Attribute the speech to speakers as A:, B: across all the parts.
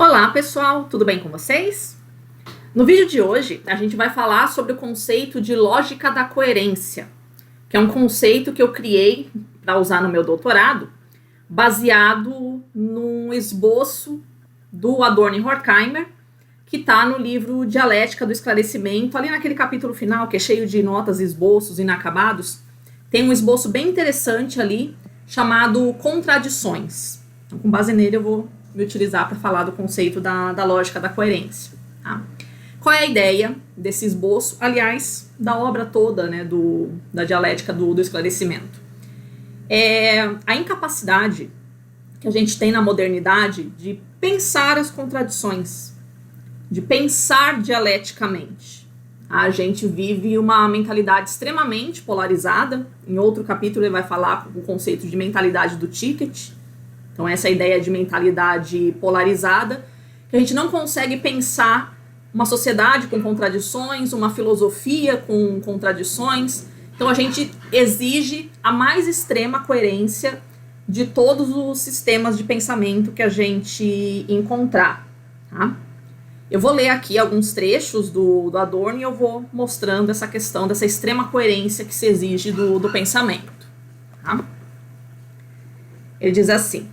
A: Olá pessoal, tudo bem com vocês? No vídeo de hoje a gente vai falar sobre o conceito de lógica da coerência, que é um conceito que eu criei para usar no meu doutorado, baseado num esboço do Adorno e Horkheimer, que está no livro Dialética do Esclarecimento, ali naquele capítulo final que é cheio de notas e esboços inacabados, tem um esboço bem interessante ali chamado Contradições. Então, com base nele eu vou me utilizar para falar do conceito da lógica da coerência. Tá? Qual é a ideia desse esboço, aliás, da obra toda, né, da dialética do esclarecimento? É a incapacidade que a gente tem na modernidade de pensar as contradições, de pensar dialeticamente. A gente vive uma mentalidade extremamente polarizada. Em outro capítulo ele vai falar o conceito de mentalidade do ticket. Então essa ideia de mentalidade polarizada, que a gente não consegue pensar uma sociedade com contradições, uma filosofia com contradições. Então a gente exige a mais extrema coerência de todos os sistemas de pensamento que a gente encontrar. Tá? Eu vou ler aqui alguns trechos do Adorno e eu vou mostrando essa questão dessa extrema coerência que se exige do pensamento. Tá? Ele diz assim: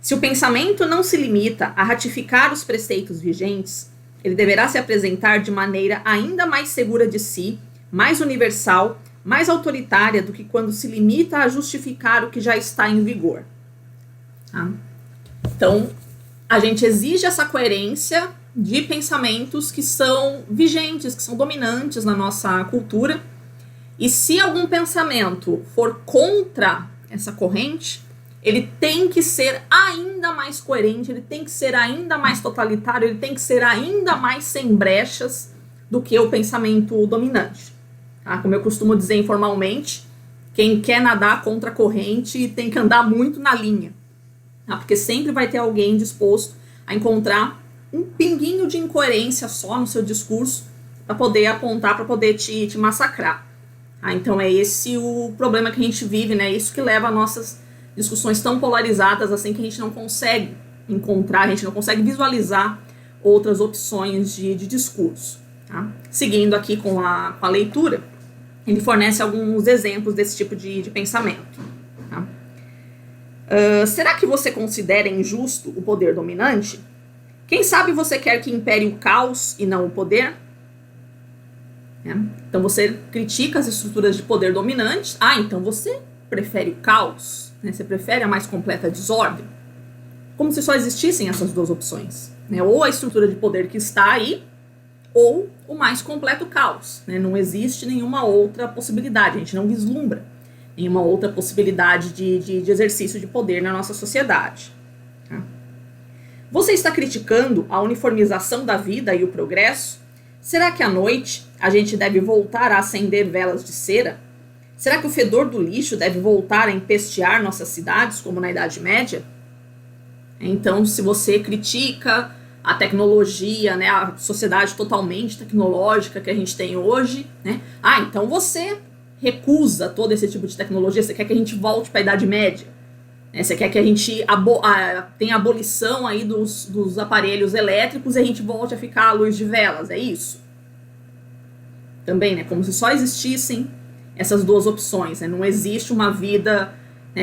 A: se o pensamento não se limita a ratificar os preceitos vigentes, ele deverá se apresentar de maneira ainda mais segura de si, mais universal, mais autoritária do que quando se limita a justificar o que já está em vigor. Tá? Então, a gente exige essa coerência de pensamentos que são vigentes, que são dominantes na nossa cultura, e se algum pensamento for contra essa corrente, ele tem que ser ainda mais coerente, ele tem que ser ainda mais totalitário, ele tem que ser ainda mais sem brechas do que o pensamento dominante. Tá? Como eu costumo dizer informalmente, quem quer nadar contra a corrente tem que andar muito na linha. Tá? Porque sempre vai ter alguém disposto a encontrar um pinguinho de incoerência só no seu discurso para poder apontar, para poder te massacrar. Tá? Então é esse o problema que a gente vive, né? Isso que leva a nossas discussões tão polarizadas assim, que a gente não consegue encontrar, a gente não consegue visualizar outras opções de discurso. Tá? Seguindo aqui com a leitura, ele fornece alguns exemplos desse tipo de pensamento. Tá? Será que você considera injusto o poder dominante? Quem sabe você quer que impere o caos e não o poder? Então você critica as estruturas de poder dominantes. Então você prefere o caos? Você prefere a mais completa desordem? Como se só existissem essas duas opções. Ou a estrutura de poder que está aí, ou o mais completo caos. Não existe nenhuma outra possibilidade, a gente não vislumbra nenhuma outra possibilidade de exercício de poder na nossa sociedade. Você está criticando a uniformização da vida e o progresso? Será que à noite a gente deve voltar a acender velas de cera? Será que o fedor do lixo deve voltar a empestear nossas cidades, como na Idade Média? Então, se você critica a tecnologia, a sociedade totalmente tecnológica que a gente tem hoje, então você recusa todo esse tipo de tecnologia, você quer que a gente volte para a Idade Média, você quer que a gente tenha abolição aí dos aparelhos elétricos e a gente volte a ficar à luz de velas, é isso? Também, como se só existissem essas duas opções, não existe uma vida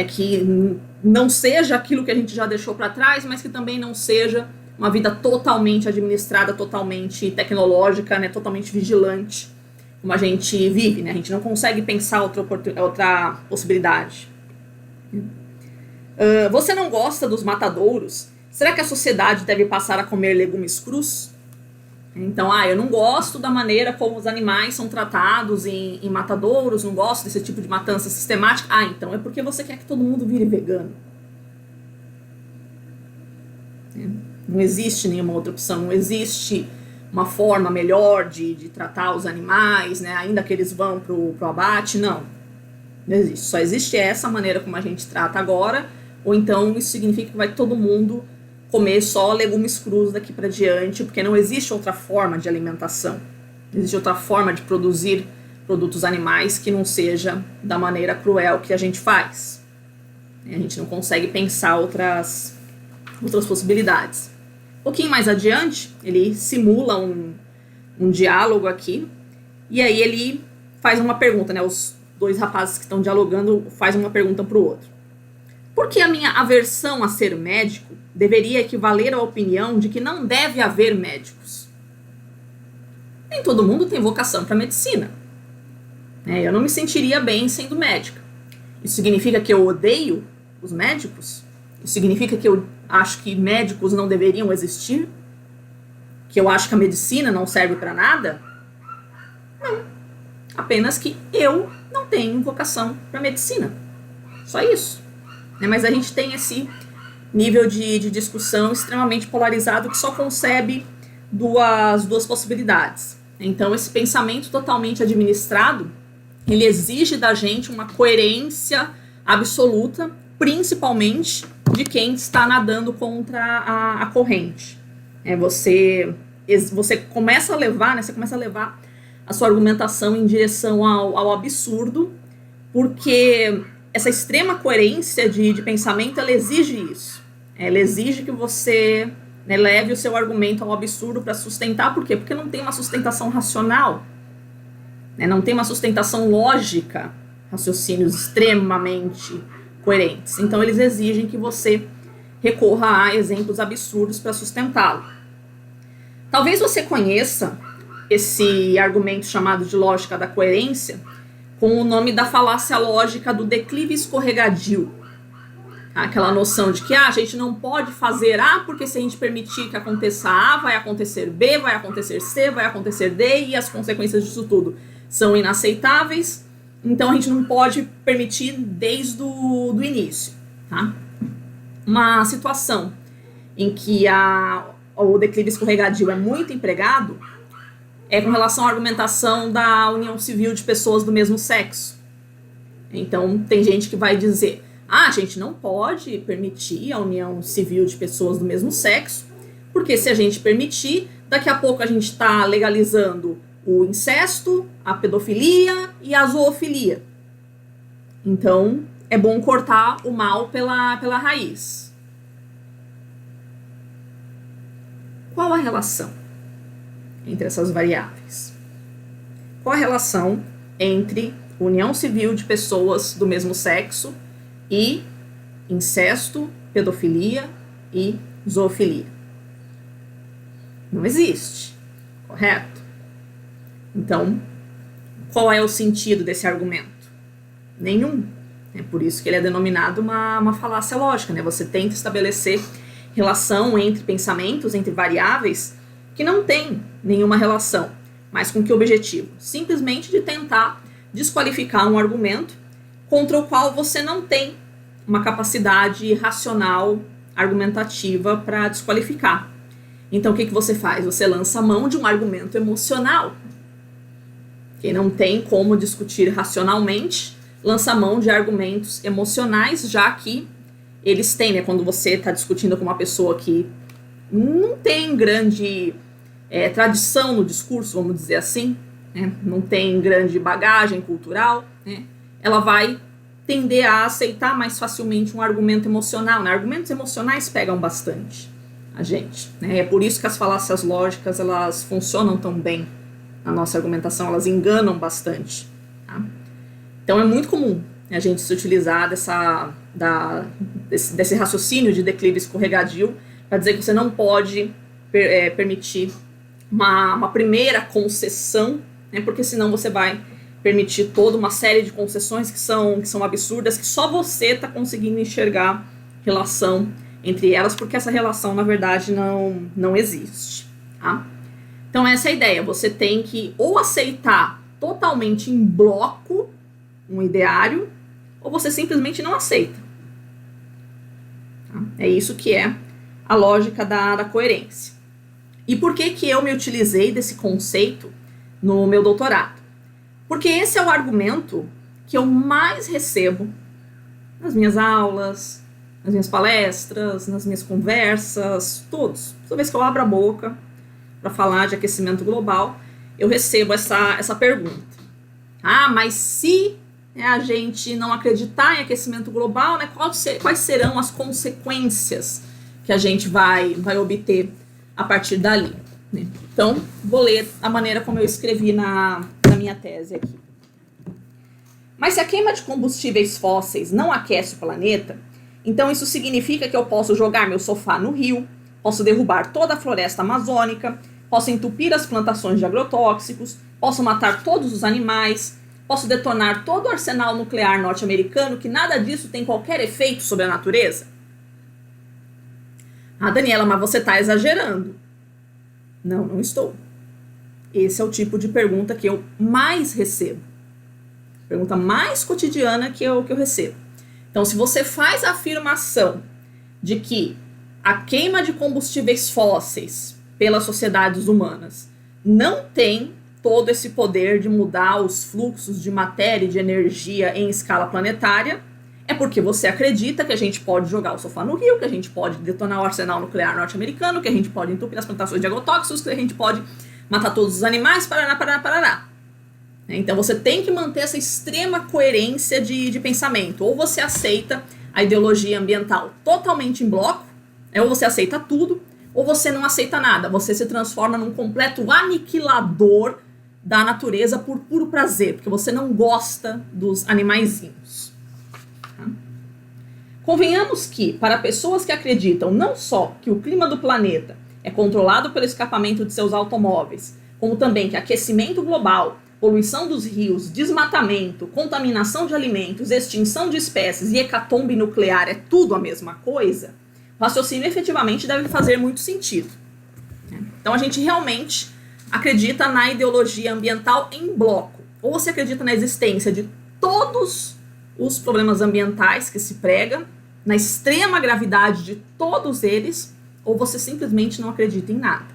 A: que não seja aquilo que a gente já deixou para trás, mas que também não seja uma vida totalmente administrada, totalmente tecnológica, totalmente vigilante, como a gente vive, a gente não consegue pensar outra possibilidade. Você não gosta dos matadouros? Será que a sociedade deve passar a comer legumes crus? Então, eu não gosto da maneira como os animais são tratados em matadouros, não gosto desse tipo de matança sistemática. Então é porque você quer que todo mundo vire vegano. Não existe nenhuma outra opção, não existe uma forma melhor de tratar os animais, ainda que eles vão pro abate, não existe. Só existe essa maneira como a gente trata agora, ou então isso significa que vai todo mundo comer só legumes crus daqui para diante, porque não existe outra forma de alimentação, não existe outra forma de produzir produtos animais que não seja da maneira cruel que a gente faz. A gente não consegue pensar outras possibilidades. pouquinho mais adiante, ele simula um diálogo aqui, e aí ele faz uma pergunta, né? Os dois rapazes que estão dialogando fazem uma pergunta para o outro. Por que a minha aversão a ser médico deveria equivaler à opinião de que não deve haver médicos? Nem todo mundo tem vocação para medicina. Eu não me sentiria bem sendo médica. Isso significa que eu odeio os médicos? Isso significa que eu acho que médicos não deveriam existir? Que eu acho que a medicina não serve para nada? Não. Apenas que eu não tenho vocação para medicina. Só isso. Mas a gente tem esse nível de discussão extremamente polarizado que só concebe duas possibilidades. Então, esse pensamento totalmente administrado, ele exige da gente uma coerência absoluta, principalmente de quem está nadando contra a corrente. Você começa a levar, você começa a levar a sua argumentação em direção ao absurdo, porque essa extrema coerência de pensamento, ela exige isso. Ela exige que você leve o seu argumento ao absurdo para sustentar. Por quê? Porque não tem uma sustentação racional. Não tem uma sustentação lógica, raciocínios extremamente coerentes. Então, eles exigem que você recorra a exemplos absurdos para sustentá-lo. Talvez você conheça esse argumento chamado de lógica da coerência com o nome da falácia lógica do declive escorregadio. Aquela noção de que a gente não pode fazer A, porque se a gente permitir que aconteça A, vai acontecer B, vai acontecer C, vai acontecer D, e as consequências disso tudo são inaceitáveis, então a gente não pode permitir desde o início. Tá? Uma situação em que o declive escorregadio é muito empregado é com relação à argumentação da união civil de pessoas do mesmo sexo. Então, tem gente que vai dizer, a gente não pode permitir a união civil de pessoas do mesmo sexo, porque se a gente permitir, daqui a pouco a gente está legalizando o incesto, a pedofilia e a zoofilia. Então, é bom cortar o mal pela raiz. Qual a relação entre essas variáveis? Qual a relação entre união civil de pessoas do mesmo sexo e incesto, pedofilia e zoofilia? Não existe, correto? Então, qual é o sentido desse argumento? Nenhum. É por isso que ele é denominado uma falácia lógica, né? Você tenta estabelecer relação entre pensamentos, entre variáveis, que não tem nenhuma relação, mas com que objetivo? Simplesmente de tentar desqualificar um argumento contra o qual você não tem uma capacidade racional, argumentativa para desqualificar. Então, o que você faz? Você lança a mão de um argumento emocional. Quem não tem como discutir racionalmente, lança a mão de argumentos emocionais, já que eles têm, né? Quando você está discutindo com uma pessoa que não tem grande tradição no discurso, vamos dizer assim, né? Não tem grande bagagem cultural, né? Ela vai tender a aceitar mais facilmente um argumento emocional, né? Argumentos emocionais pegam bastante a gente, né? É por isso que as falácias lógicas, elas funcionam tão bem na nossa argumentação, elas enganam bastante, tá? Então é muito comum a gente se utilizar desse raciocínio de declive escorregadio para dizer que você não pode permitir uma primeira concessão, né, porque senão você vai permitir toda uma série de concessões que são absurdas, que só você está conseguindo enxergar relação entre elas, porque essa relação, na verdade, não existe. Tá? Então, essa é a ideia. Você tem que ou aceitar totalmente em bloco um ideário, ou você simplesmente não aceita. Tá? É isso que é a lógica da coerência. E por que eu me utilizei desse conceito no meu doutorado? Porque esse é o argumento que eu mais recebo nas minhas aulas, nas minhas palestras, nas minhas conversas, todos. Toda vez que eu abro a boca para falar de aquecimento global, eu recebo essa pergunta. Mas se a gente não acreditar em aquecimento global, né, quais serão as consequências que a gente vai obter a partir dali, né? Então, vou ler a maneira como eu escrevi na minha tese aqui. Mas se a queima de combustíveis fósseis não aquece o planeta, então isso significa que eu posso jogar meu sofá no rio, posso derrubar toda a floresta amazônica, posso entupir as plantações de agrotóxicos, posso matar todos os animais, posso detonar todo o arsenal nuclear norte-americano, que nada disso tem qualquer efeito sobre a natureza? Ah, Daniela, mas você está exagerando. Não, não estou. Esse é o tipo de pergunta que eu mais recebo. Pergunta mais cotidiana que eu recebo. Então, se você faz a afirmação de que a queima de combustíveis fósseis pelas sociedades humanas não tem todo esse poder de mudar os fluxos de matéria e de energia em escala planetária, é porque você acredita que a gente pode jogar o sofá no rio, que a gente pode detonar o arsenal nuclear norte-americano, que a gente pode entupir as plantações de agrotóxicos, que a gente pode matar todos os animais, parará. Então você tem que manter essa extrema coerência de pensamento. Ou você aceita a ideologia ambiental totalmente em bloco, ou você aceita tudo, ou você não aceita nada. Você se transforma num completo aniquilador da natureza por puro prazer, porque você não gosta dos animaizinhos. Convenhamos que, para pessoas que acreditam não só que o clima do planeta é controlado pelo escapamento de seus automóveis, como também que aquecimento global, poluição dos rios, desmatamento, contaminação de alimentos, extinção de espécies e hecatombe nuclear é tudo a mesma coisa, o raciocínio efetivamente deve fazer muito sentido. Então a gente realmente acredita na ideologia ambiental em bloco. Ou você acredita na existência de todos os problemas ambientais que se prega, na extrema gravidade de todos eles, ou você simplesmente não acredita em nada.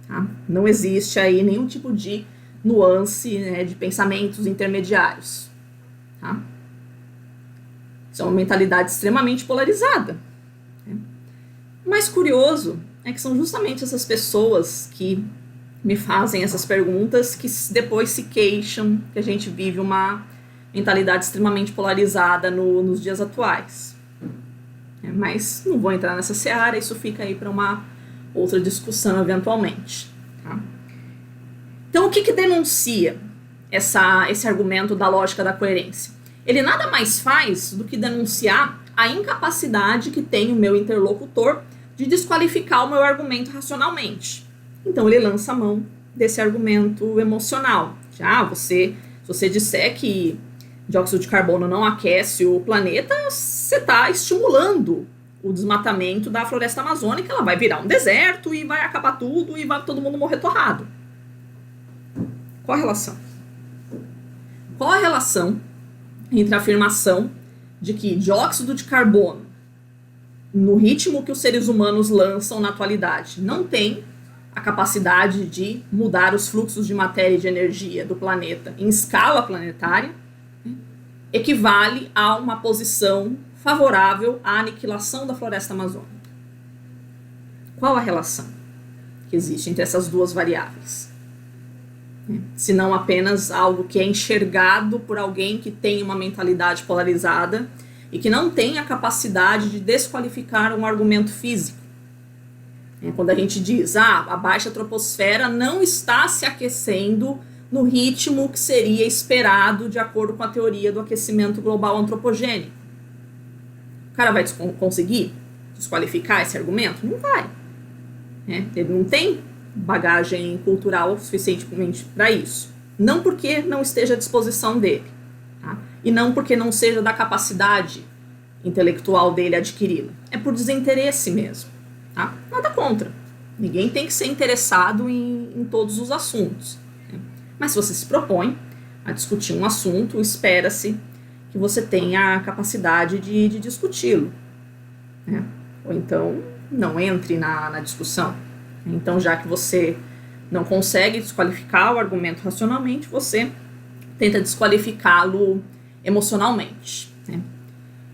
A: Tá? Não existe aí nenhum tipo de nuance, né, de pensamentos intermediários. Tá? Isso é uma mentalidade extremamente polarizada. Né? O mais curioso é que são justamente essas pessoas que me fazem essas perguntas que depois se queixam que a gente vive uma mentalidade extremamente polarizada nos dias atuais. Mas não vou entrar nessa seara, isso fica aí para uma outra discussão eventualmente. Tá? Então, o que denuncia esse argumento da lógica da coerência? Ele nada mais faz do que denunciar a incapacidade que tem o meu interlocutor de desqualificar o meu argumento racionalmente. Então, ele lança a mão desse argumento emocional. Se você disser que dióxido de carbono não aquece o planeta, você está estimulando o desmatamento da floresta amazônica, ela vai virar um deserto e vai acabar tudo e vai todo mundo morrer torrado. Qual a relação? Qual a relação entre a afirmação de que dióxido de carbono, no ritmo que os seres humanos lançam na atualidade, não tem a capacidade de mudar os fluxos de matéria e de energia do planeta em escala planetária, equivale a uma posição favorável à aniquilação da floresta amazônica? Qual a relação que existe entre essas duas variáveis? Se não apenas algo que é enxergado por alguém que tem uma mentalidade polarizada e que não tem a capacidade de desqualificar um argumento físico. Quando a gente diz, a baixa troposfera não está se aquecendo no ritmo que seria esperado de acordo com a teoria do aquecimento global antropogênico. O cara vai conseguir desqualificar esse argumento? Não vai. Ele não tem bagagem cultural suficientemente para isso. Não porque não esteja à disposição dele. Tá? E não porque não seja da capacidade intelectual dele adquiri-la. É por desinteresse mesmo. Tá? Nada contra. Ninguém tem que ser interessado em todos os assuntos. Mas se você se propõe a discutir um assunto, espera-se que você tenha a capacidade de discuti-lo. Ou então, não entre na discussão. Então, já que você não consegue desqualificar o argumento racionalmente, você tenta desqualificá-lo emocionalmente.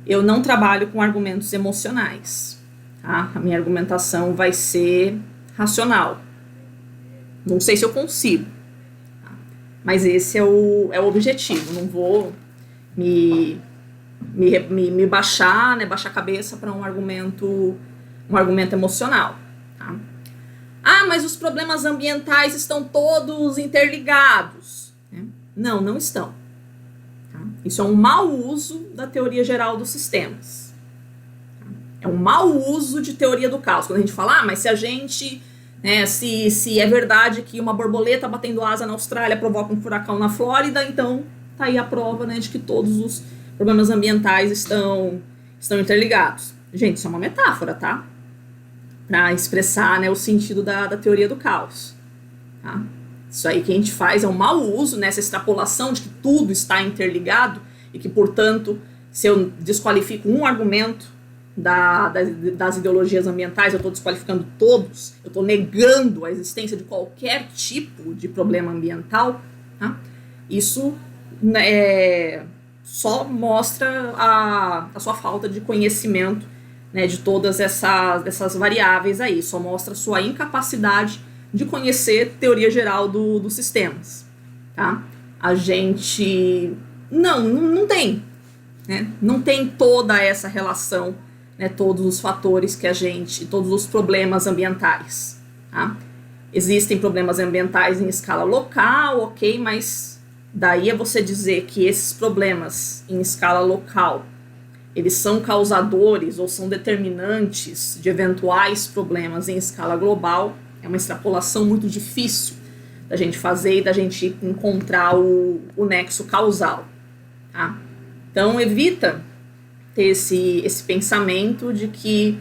A: Eu não trabalho com argumentos emocionais. Tá? A minha argumentação vai ser racional. Não sei se eu consigo. Mas esse é o objetivo. Não vou me baixar, baixar a cabeça para um argumento emocional. Tá? Ah, mas os problemas ambientais estão todos interligados. Não, não estão. Tá? Isso é um mau uso da teoria geral dos sistemas. Tá? É um mau uso de teoria do caos. Quando a gente fala, mas se a gente... se é verdade que uma borboleta batendo asa na Austrália provoca um furacão na Flórida, então tá aí a prova, né, de que todos os problemas ambientais estão interligados. Gente, isso é uma metáfora, tá? Para expressar, né, o sentido da teoria do caos. Tá? Isso aí que a gente faz é um mau uso, nessa extrapolação de que tudo está interligado e que, portanto, se eu desqualifico um argumento das ideologias ambientais, eu estou desqualificando todos, eu estou negando a existência de qualquer tipo de problema ambiental. Tá? Isso só mostra a sua falta de conhecimento, né, de todas essas variáveis aí, só mostra a sua incapacidade de conhecer teoria geral dos sistemas. Tá? A gente não tem, né, não tem toda essa relação, né, todos os fatores todos os problemas ambientais. Tá? Existem problemas ambientais em escala local, ok, mas daí é você dizer que esses problemas em escala local, eles são causadores ou são determinantes de eventuais problemas em escala global, é uma extrapolação muito difícil da gente fazer e da gente encontrar o nexo causal. Tá? Então, evita ter esse pensamento de que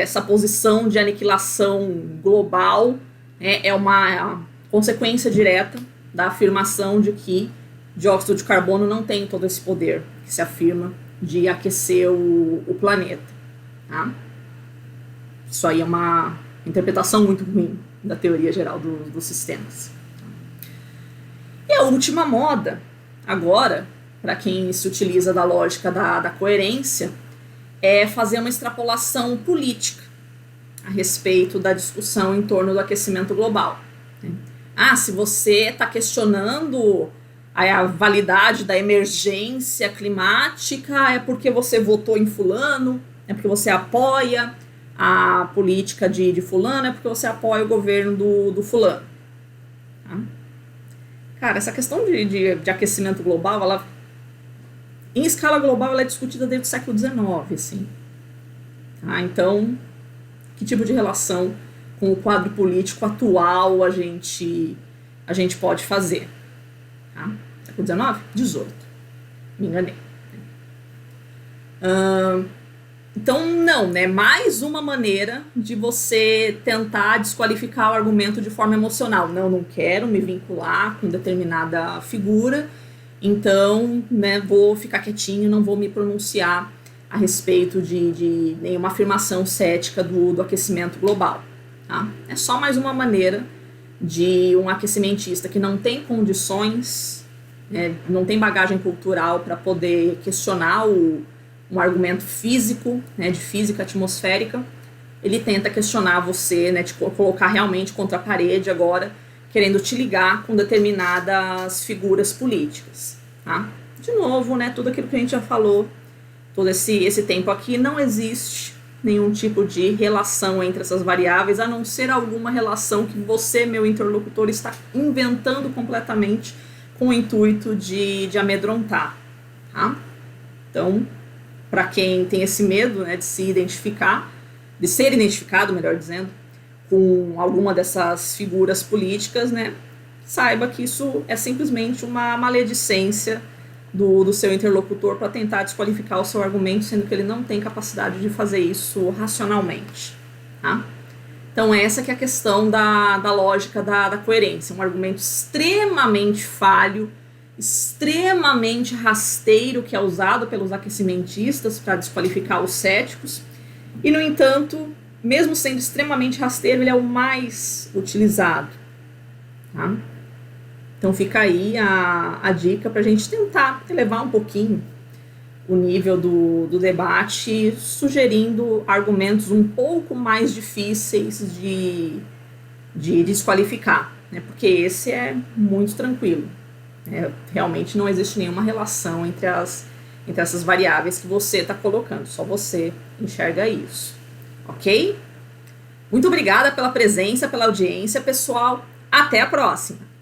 A: essa posição de aniquilação global é uma consequência direta da afirmação de que dióxido de carbono não tem todo esse poder que se afirma de aquecer o planeta. Tá? Isso aí é uma interpretação muito ruim da teoria geral dos sistemas. E a última moda, agora, para quem se utiliza da lógica da coerência, é fazer uma extrapolação política a respeito da discussão em torno do aquecimento global. Se você está questionando a validade da emergência climática, é porque você votou em fulano, é porque você apoia a política de fulano, é porque você apoia o governo do fulano. Tá? Cara, essa questão de aquecimento global, ela, em escala global, ela é discutida desde o século XIX, assim. Tá? Então, que tipo de relação com o quadro político atual a gente pode fazer? Tá? Século XIX? 18. Me enganei. Então, não, né? Mais uma maneira de você tentar desqualificar o argumento de forma emocional. Não quero me vincular com determinada figura, então, né, vou ficar quietinho, não vou me pronunciar a respeito de nenhuma afirmação cética do aquecimento global. Tá? É só mais uma maneira de um aquecimentista que não tem condições, não tem bagagem cultural para poder questionar um argumento físico, né, de física atmosférica, ele tenta questionar você, né, te colocar realmente contra a parede agora, querendo te ligar com determinadas figuras políticas. Tá? De novo, né, tudo aquilo que a gente já falou, todo esse tempo aqui, não existe nenhum tipo de relação entre essas variáveis, a não ser alguma relação que você, meu interlocutor, está inventando completamente com o intuito de amedrontar. Tá? Então, para quem tem esse medo, né, de se identificar, de ser identificado, melhor dizendo, com alguma dessas figuras políticas, né, saiba que isso é simplesmente uma maledicência do seu interlocutor para tentar desqualificar o seu argumento, sendo que ele não tem capacidade de fazer isso racionalmente. Tá? Então essa que é a questão da lógica da coerência, um argumento extremamente falho, extremamente rasteiro que é usado pelos aquecimentistas para desqualificar os céticos, e no entanto, mesmo sendo extremamente rasteiro, ele é o mais utilizado. Tá? Então fica aí a dica para a gente tentar elevar um pouquinho o nível do debate, sugerindo argumentos um pouco mais difíceis de desqualificar, né? Porque esse é muito tranquilo. Realmente não existe nenhuma relação entre essas variáveis que você está colocando, só você enxerga isso, ok? Muito obrigada pela presença, pela audiência, pessoal. Até a próxima!